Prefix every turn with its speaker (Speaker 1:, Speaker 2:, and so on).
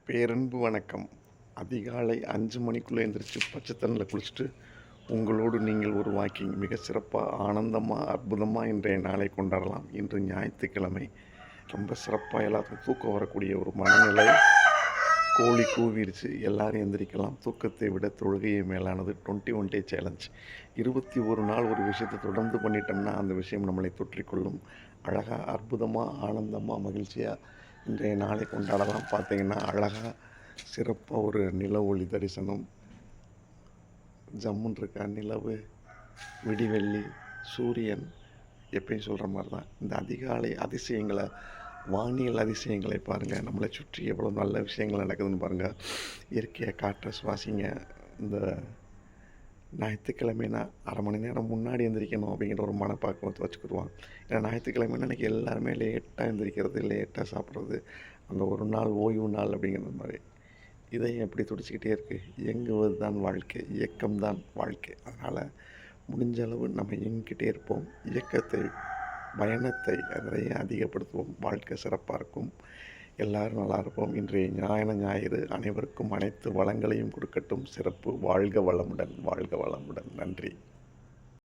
Speaker 1: பேரன்பு வணக்கம். அதிகாலை 5 மணிக்குள்ளே எந்திரிச்சு பச்சை தண்ணில குளிச்சுட்டு, உங்களோடு நீங்கள் ஒரு வாக்கிங் மிக சிறப்பா, ஆனந்தமா, அற்புதமா இன்றைய நாளை கொண்டாடலாம். இன்று ஞாயித்துக்கிழமை. ரொம்ப சிறப்பா எல்லாத்துக்கும் தூக்கம் வரக்கூடிய ஒரு மனநிலை. கோழி கூவிருச்சு. எல்லாரும் எந்திரிக்கலாம். தூக்கத்தை விட தொழுகையே மேலானது. 21 டே சேலஞ்ச். 21 நாள் ஒரு விஷயத்தை தொடர்ந்து பண்ணிட்டோம்னா, அந்த விஷயம் நம்மளை தொற்றிக்கொள்ளும். அழகா, அற்புதமா, ஆனந்தமா, மகிழ்ச்சியா இன்றைய நாளை கொண்டாடலாம். பார்த்தீங்கன்னா, அழகா சிறப்பா ஒரு நில ஒளி தரிசனம். ஜம்முன்னு இருக்கா நிலவு, விடிவெள்ளி, சூரியன். எப்பயும் சொல்கிற மாதிரி தான் இந்த அதிகாலை அதிசயங்களை, வானியல் அதிசயங்களை பாருங்கள். நம்மளை சுற்றி எவ்வளோ நல்ல விஷயங்கள் நடக்குதுன்னு பாருங்கள். இயற்கையை காற்றை சுவாசிங்க. இந்த ஞாயிற்றுக்கிழமைனா அரை மணி நேரம் முன்னாடி எந்திரிக்கணும் அப்படிங்கிற ஒரு மனப்பாக்கத்தை வச்சுக்கிடுவாங்க. ஏன்னா ஞாயிற்றுக்கிழமைனா இன்றைக்கி எல்லாருமே லேட்டாக எந்திரிக்கிறது, லேட்டாக சாப்பிட்றது, அந்த ஒரு நாள் ஓய்வு நாள் அப்படிங்கிற மாதிரி. இதயம் எப்படி துடிச்சிக்கிட்டே இருக்குது. இயங்குவது தான் வாழ்க்கை, இயக்கம்தான் வாழ்க்கை. அதனால் முடிஞ்ச அளவு நம்ம இயங்கிக்கிட்டே இருப்போம். இயக்கத்தை, பயணத்தை அதிலையும் அதிகப்படுத்துவோம். வாழ்க்கை சிறப்பாக இருக்கும். எல்லோரும் நல்லா இருப்போம். இன்றைய ஞாயிறு அனைவருக்கும் அனைத்து வளங்களையும் கொடுக்கட்டும். சிறப்பு. வாழ்க வளமுடன், வாழ்க வளமுடன். நன்றி.